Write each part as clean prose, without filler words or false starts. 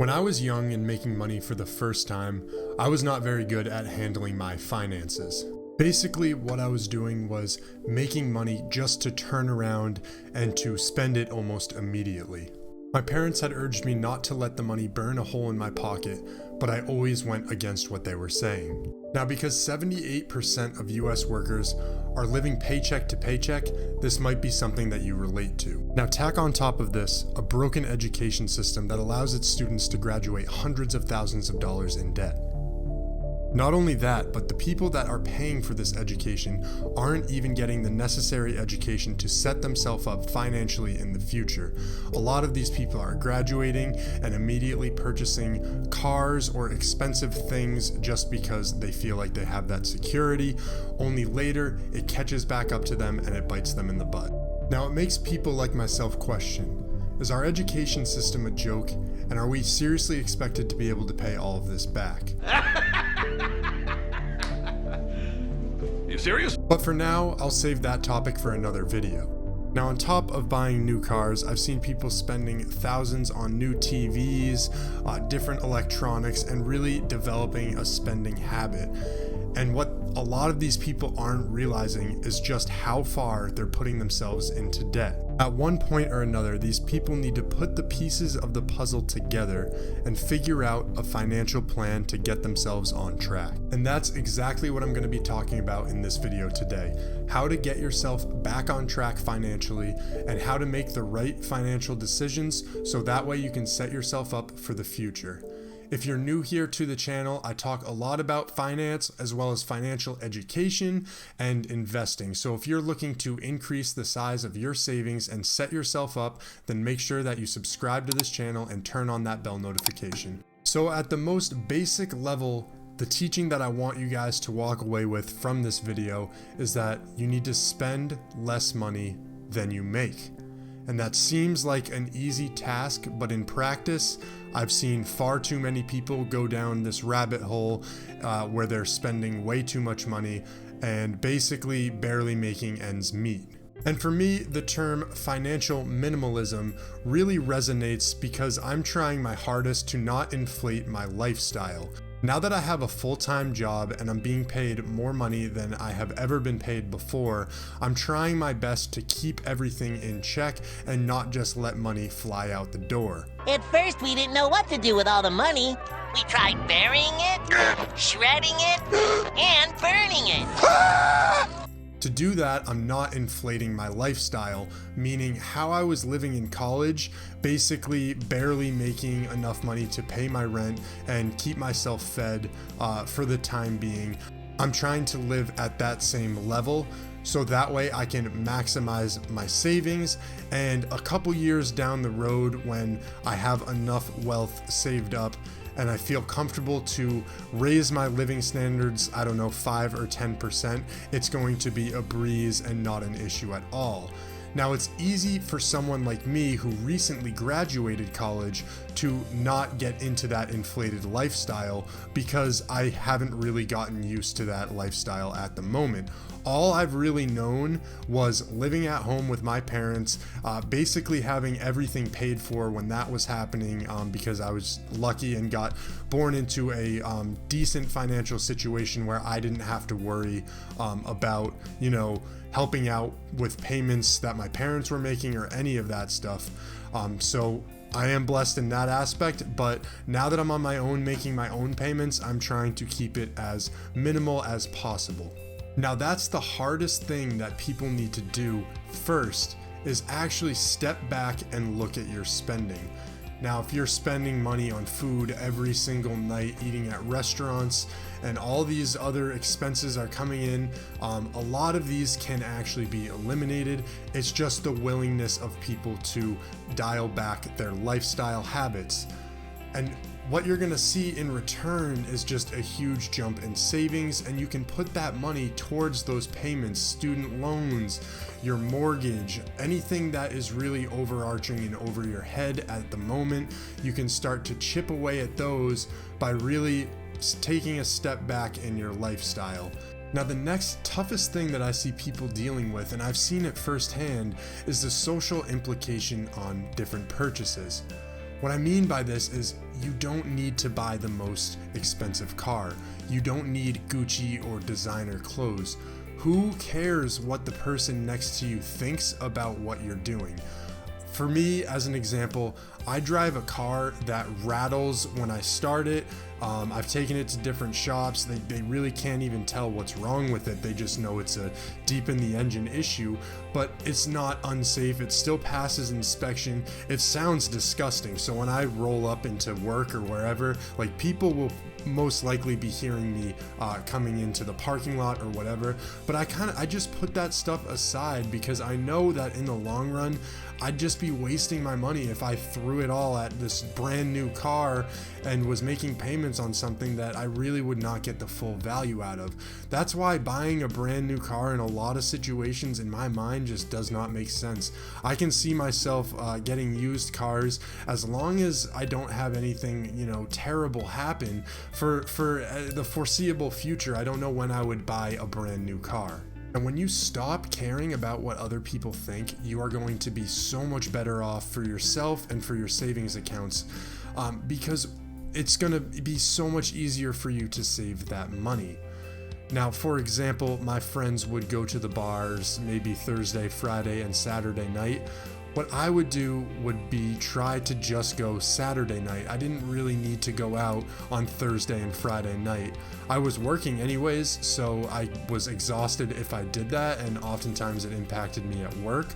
When I was young and making money for the first time, I was not very good at handling my finances. Basically, what I was doing was making money just to turn around and to spend it almost immediately. My parents had urged me not to let the money burn a hole in my pocket, but I always went against what they were saying. Now, because 78% of US workers are living paycheck to paycheck, this might be something that you relate to. Now, tack on top of this a broken education system that allows its students to graduate hundreds of thousands of dollars in debt. Not only that, but the people that are paying for this education aren't even getting the necessary education to set themselves up financially in the future. A lot of these people are graduating and immediately purchasing cars or expensive things just because they feel like they have that security. Only later, it catches back up to them and it bites them in the butt. Now, it makes people like myself question, is our education system a joke? And are we seriously expected to be able to pay all of this back? You serious? But for now, I'll save that topic for another video. Now, on top of buying new cars, I've seen people spending thousands on new TVs, different electronics, and really developing a spending habit. And what a lot of these people aren't realizing is just how far they're putting themselves into debt. At one point or another, these people need to put the pieces of the puzzle together and figure out a financial plan to get themselves on track. And that's exactly what I'm going to be talking about in this video today. How to get yourself back on track financially and how to make the right financial decisions so that way you can set yourself up for the future. If you're new here to the channel, I talk a lot about finance as well as financial education and investing. So if you're looking to increase the size of your savings and set yourself up, then make sure that you subscribe to this channel and turn on that bell notification. So at the most basic level, the teaching that I want you guys to walk away with from this video is that you need to spend less money than you make. And that seems like an easy task, but in practice, I've seen far too many people go down this rabbit hole where they're spending way too much money and basically barely making ends meet. And for me, the term financial minimalism really resonates because I'm trying my hardest to not inflate my lifestyle. Now that I have a full-time job and I'm being paid more money than I have ever been paid before, I'm trying my best to keep everything in check and not just let money fly out the door. At first, we didn't know what to do with all the money. We tried burying it, shredding it, and burning it. To do that, I'm not inflating my lifestyle, meaning how I was living in college, basically barely making enough money to pay my rent and keep myself fed for the time being. I'm trying to live at that same level so that way I can maximize my savings, and a couple years down the road when I have enough wealth saved up and I feel comfortable to raise my living standards, I don't know, 5 or 10%, it's going to be a breeze and not an issue at all. Now, it's easy for someone like me who recently graduated college to not get into that inflated lifestyle because I haven't really gotten used to that lifestyle at the moment. All I've really known was living at home with my parents, basically having everything paid for when that was happening because I was lucky and got born into a decent financial situation where I didn't have to worry about, helping out with payments that my parents were making or any of that stuff. So I am blessed in that aspect, but now that I'm on my own making my own payments, I'm trying to keep it as minimal as possible. Now, that's the hardest thing that people need to do first, is actually step back and look at your spending. Now, if you're spending money on food every single night, eating at restaurants, and all these other expenses are coming in, a lot of these can actually be eliminated. It's just the willingness of people to dial back their lifestyle habits. And what you're gonna see in return is just a huge jump in savings, and you can put that money towards those payments, student loans, your mortgage, anything that is really overarching and over your head at the moment. You can start to chip away at those by really taking a step back in your lifestyle. Now, the next toughest thing that I see people dealing with, and I've seen it firsthand, is the social implication on different purchases. What I mean by this is you don't need to buy the most expensive car. You don't need Gucci or designer clothes. Who cares what the person next to you thinks about what you're doing? For me, as an example, I drive a car that rattles when I start it. I've taken it to different shops. They really can't even tell what's wrong with it. They just know it's a deep in the engine issue, but it's not unsafe. It still passes inspection. It sounds disgusting. So when I roll up into work or wherever, like, people will most likely be hearing me coming into the parking lot or whatever, but I just put that stuff aside because I know that in the long run I'd just be wasting my money if I threw it all at this brand new car and was making payments on something that I really would not get the full value out of. That's why buying a brand new car in a lot of situations in my mind just does not make sense. I can see myself getting used cars as long as I don't have anything, terrible happen for the foreseeable future. I don't know when I would buy a brand new car. And when you stop caring about what other people think, you are going to be so much better off for yourself and for your savings accounts, because it's going to be so much easier for you to save that money. Now, for example, my friends would go to the bars maybe Thursday, Friday, and Saturday night. What I would do would be try to just go Saturday night. I didn't really need to go out on Thursday and Friday night. I was working anyways, so I was exhausted if I did that, and oftentimes it impacted me at work.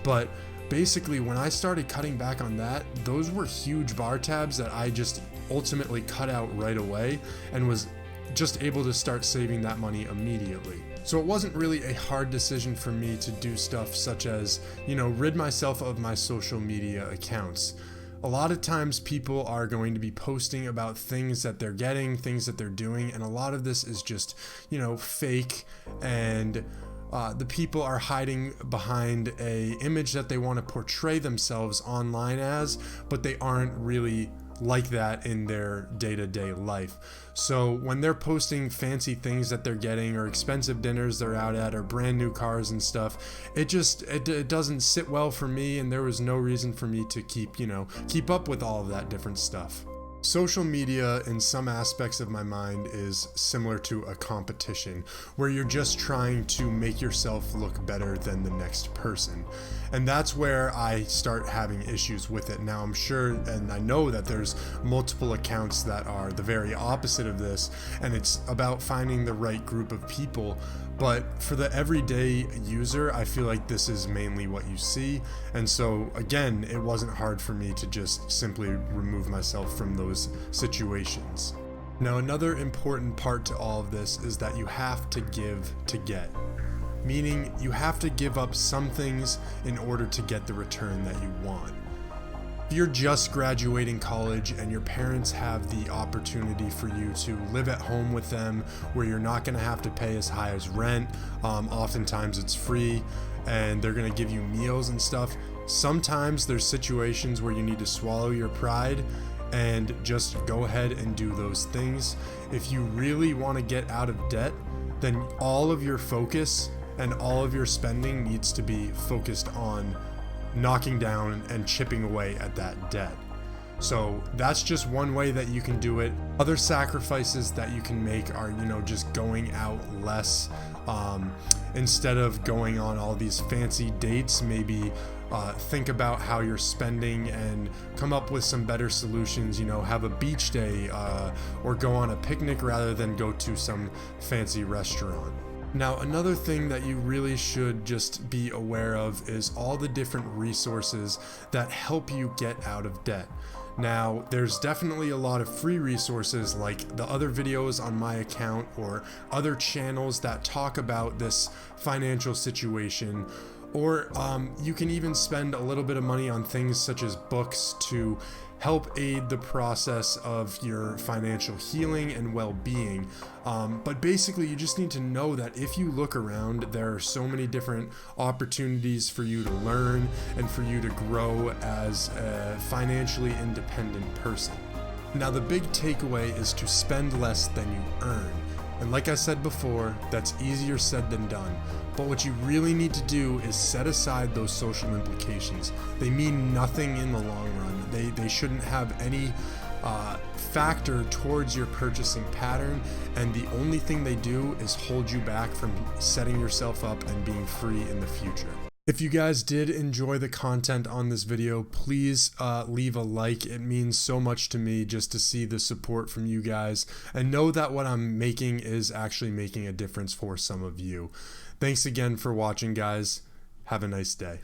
But basically, when I started cutting back on that, those were huge bar tabs that I just ultimately cut out right away and was just able to start saving that money immediately. So it wasn't really a hard decision for me to do stuff such as, rid myself of my social media accounts. A lot of times people are going to be posting about things that they're getting, things that they're doing, and a lot of this is just, fake, and the people are hiding behind a image that they want to portray themselves online as, but they aren't really like that in their day-to-day life. So when they're posting fancy things that they're getting, or expensive dinners they're out at, or brand new cars and stuff, it doesn't sit well for me, and there was no reason for me to keep up with all of that different stuff. Social media, in some aspects of my mind, is similar to a competition where you're just trying to make yourself look better than the next person. And that's where I start having issues with it. Now, I'm sure, and I know that there's multiple accounts that are the very opposite of this, and it's about finding the right group of people. But for the everyday user, I feel like this is mainly what you see. And so, again, it wasn't hard for me to just simply remove myself from those situations. Now, another important part to all of this is that you have to give to get. Meaning, you have to give up some things in order to get the return that you want. If you're just graduating college and your parents have the opportunity for you to live at home with them, where you're not going to have to pay as high as rent, oftentimes it's free, and they're going to give you meals and stuff. Sometimes there's situations where you need to swallow your pride and just go ahead and do those things. If you really want to get out of debt, then all of your focus and all of your spending needs to be focused on knocking down and chipping away at that debt. So that's just one way that you can do it. Other sacrifices that you can make are, just going out less. Instead of going on all these fancy dates, maybe think about how you're spending and come up with some better solutions. Have a beach day or go on a picnic rather than go to some fancy restaurant. Now, another thing that you really should just be aware of is all the different resources that help you get out of debt. Now, there's definitely a lot of free resources like the other videos on my account or other channels that talk about this financial situation. Or you can even spend a little bit of money on things such as books to help aid the process of your financial healing and well-being. But basically, you just need to know that if you look around, there are so many different opportunities for you to learn and for you to grow as a financially independent person. Now, the big takeaway is to spend less than you earn. And like I said before, that's easier said than done. But what you really need to do is set aside those social implications. They mean nothing in the long run. They shouldn't have any factor towards your purchasing pattern, and the only thing they do is hold you back from setting yourself up and being free in the future. If you guys did enjoy the content on this video, please leave a like. It means so much to me just to see the support from you guys, and know that what I'm making is actually making a difference for some of you. Thanks again for watching, guys. Have a nice day.